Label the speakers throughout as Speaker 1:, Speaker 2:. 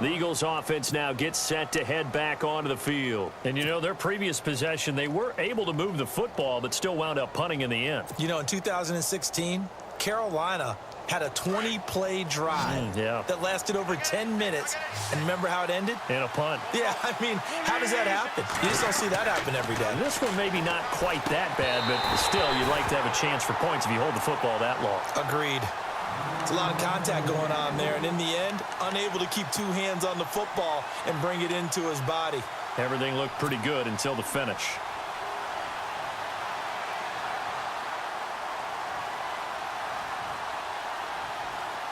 Speaker 1: The Eagles offense now gets set to head back onto the field. And, you know, their previous possession, they were able to move the football, but still wound up punting in the end.
Speaker 2: You know, in 2016, Carolina had a 20-play drive that lasted over 10 minutes. And remember how it ended?
Speaker 1: In a punt.
Speaker 2: Yeah, I mean, how does that happen? You just don't see that happen every day.
Speaker 1: This one maybe not quite that bad, but still, you'd like to have a chance for points if you hold the football that long.
Speaker 2: Agreed. It's a lot of contact going on there, and in the end, unable to keep two hands on the football and bring it into his body.
Speaker 1: Everything looked pretty good until the finish.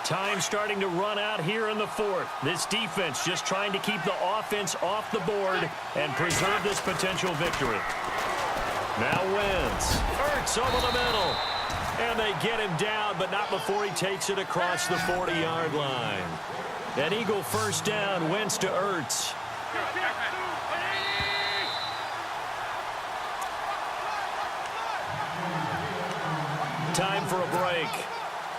Speaker 1: Time starting to run out here in the fourth. This defense just trying to keep the offense off the board and preserve this potential victory. Now Wentz. Ertz over the middle. And they get him down, but not before he takes it across the 40-yard line. An Eagle first down, Wentz to Ertz. Time for a break.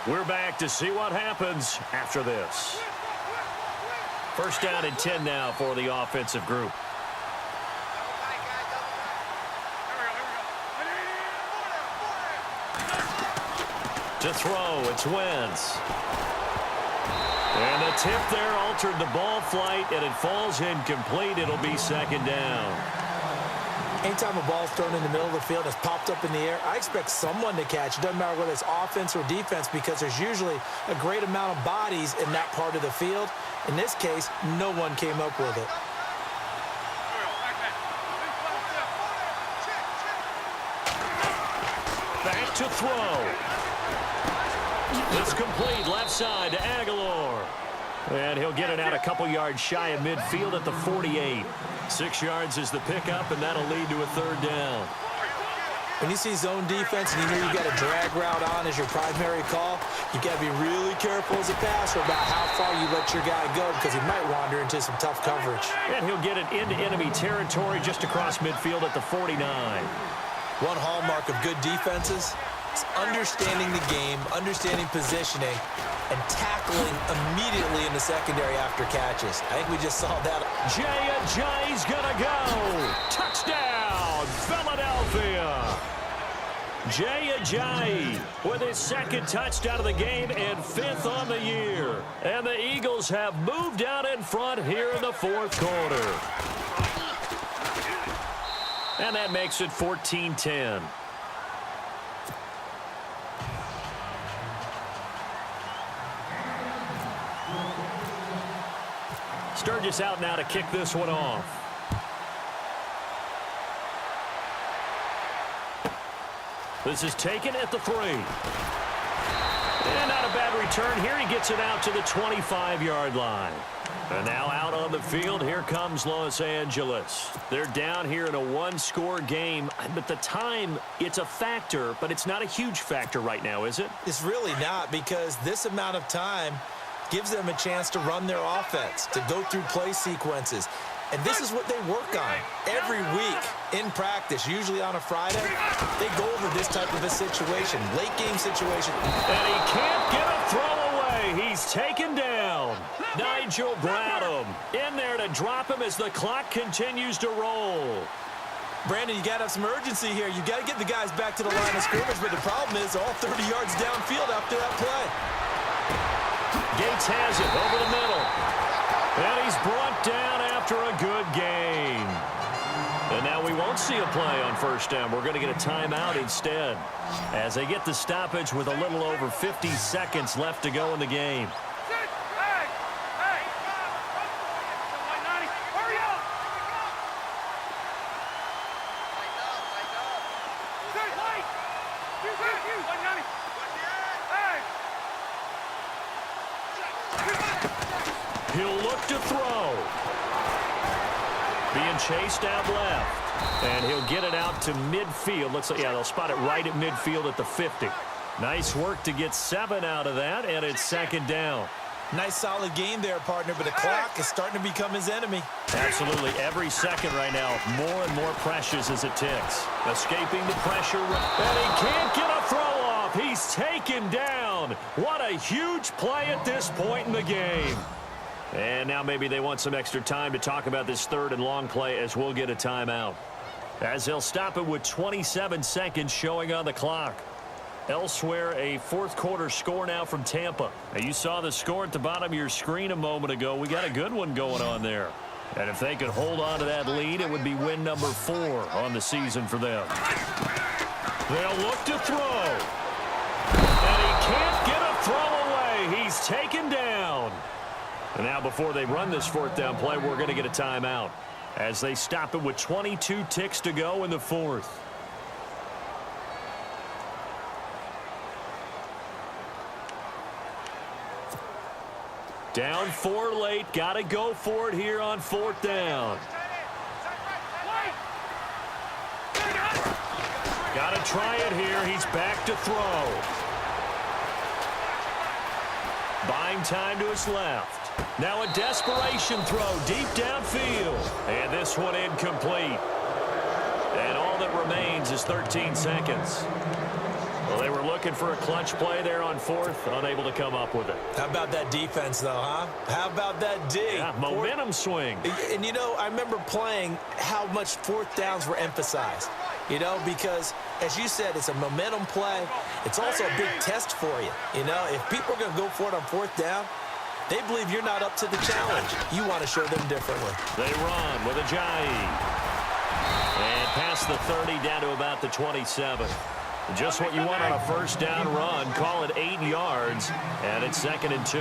Speaker 1: We're back to see what happens after this. First down and 10 now for the offensive group. To throw, it's Wentz. And the tip there altered the ball flight, and it falls incomplete. It'll be second down.
Speaker 2: Anytime a ball's thrown in the middle of the field and it's popped up in the air, I expect someone to catch. It doesn't matter whether it's offense or defense because there's usually a great amount of bodies in that part of the field. In this case, no one came up with it.
Speaker 1: Back to throw. It's complete, left side to Aguilar. And he'll get it out a couple yards shy of midfield at the 48. 6 yards is the pickup, and that'll lead to a third down.
Speaker 2: When you see zone defense and you know you've got a drag route on as your primary call, you've got to be really careful as a passer about how far you let your guy go because he might wander into some tough coverage.
Speaker 1: And he'll get it into enemy territory just across midfield at the 49.
Speaker 2: One hallmark of good defenses is understanding the game, understanding positioning, and tackling immediately in the secondary after catches. I think we just saw that.
Speaker 1: Jay's gonna go. Touchdown, Philadelphia. Jay with his second touchdown of the game and 5th on the year. And the Eagles have moved out in front here in the fourth quarter. And that makes it 14-10. Sturgis out now to kick this one off. This is taken at the 3. And not a bad return here. He gets it out to the 25-yard line. And now out on the field, here comes Los Angeles. They're down here in a one-score game. But the time, it's a factor, but it's not a huge factor right now, is it?
Speaker 2: It's really not because this amount of time gives them a chance to run their offense, to go through play sequences. And this is what they work on every week in practice, usually on a Friday. They go over this type of a situation, late game situation.
Speaker 1: And he can't get a throw away. He's taken down. Nigel Bradham in there to drop him as the clock continues to roll.
Speaker 2: Brandon, you got to have some urgency here. You got to get the guys back to the line of scrimmage, but the problem is all 30 yards downfield after that play.
Speaker 1: Gates has it over the middle. And he's brought down after a good game. And now we won't see a play on first down. We're going to get a timeout instead as they get the stoppage with a little over 50 seconds left to go in the game. He'll look to throw. Being chased out left. And he'll get it out to midfield. Looks like, yeah, they'll spot it right at midfield at the 50. Nice work to get 7 out of that, and it's second down.
Speaker 2: Nice solid game there, partner, but the clock is starting to become his enemy.
Speaker 1: Absolutely. Every second right now, more and more precious as it ticks. Escaping the pressure, and he can't get a throw off. He's taken down. What a huge play at this point in the game. And now maybe they want some extra time to talk about this third and long play as we'll get a timeout. As they'll stop it with 27 seconds showing on the clock. Elsewhere, a fourth quarter score now from Tampa. Now, you saw the score at the bottom of your screen a moment ago. We got a good one going on there. And if they could hold on to that lead, it would be win number 4 on the season for them. They'll look to throw. And he can't get a throw away. He's taken down. And now before they run this fourth down play, we're going to get a timeout as they stop it with 22 ticks to go in the fourth. Down 4 late. Got to go for it here on fourth down. Got to try it here. He's back to throw. Buying time to his left. Now a desperation throw deep downfield. And this one incomplete. And all that remains is 13 seconds. Well, they were looking for a clutch play there on fourth, unable to come up with it.
Speaker 2: How about that defense, though, huh? How about that D?
Speaker 1: Yeah, momentum swing.
Speaker 2: And, you know, I remember playing how much fourth downs were emphasized. You know, because, as you said, it's a momentum play. It's also a big test for you. You know, if people are going to go for it on fourth down, they believe you're not up to the challenge. You want to show them differently.
Speaker 1: They run with Ajayi. And past the 30 down to about the 27. Just what you want on a first down run. Call it 8 yards. And it's 2nd and 2.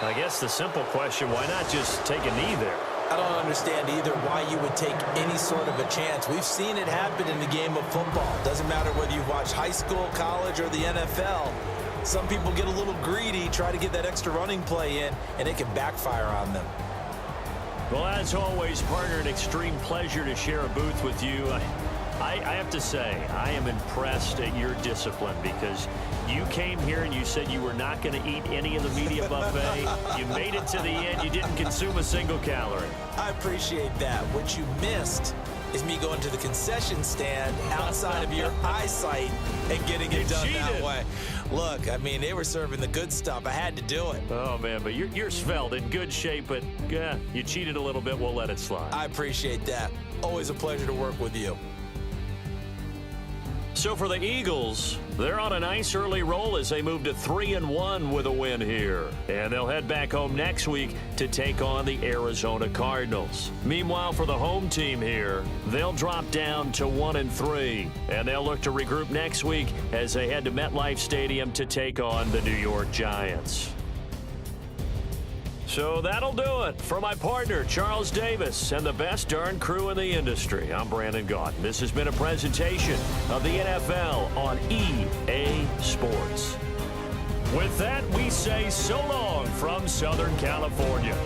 Speaker 1: I guess the simple question, why not just take a knee there?
Speaker 2: I don't understand either why you would take any sort of a chance. We've seen it happen in the game of football. Doesn't matter whether you've watched high school, college, or the NFL. Some people get a little greedy, try to get that extra running play in, and it can backfire on them.
Speaker 1: Well, as always, partner, an extreme pleasure to share a booth with you. I have to say, I am impressed at your discipline because you came here and you said you were not going to eat any of the media buffet. You made it to the end. You didn't consume a single calorie.
Speaker 2: I appreciate that. What you missed is me going to the concession stand outside of your eyesight and getting it done that way. Look, I mean, they were serving the good stuff. I had to do it.
Speaker 1: Oh, man, but you're svelte, in good shape, but you cheated a little bit. We'll let it slide.
Speaker 2: I appreciate that. Always a pleasure to work with you.
Speaker 1: So for the Eagles, they're on a nice early roll as they move to 3-1 with a win here. And they'll head back home next week to take on the Arizona Cardinals. Meanwhile, for the home team here, they'll drop down to 1-3. And they'll look to regroup next week as they head to MetLife Stadium to take on the New York Giants. So that'll do it. For my partner, Charles Davis, and the best darn crew in the industry, I'm Brandon Gaudin. This has been a presentation of the NFL on EA Sports. With that, we say so long from Southern California.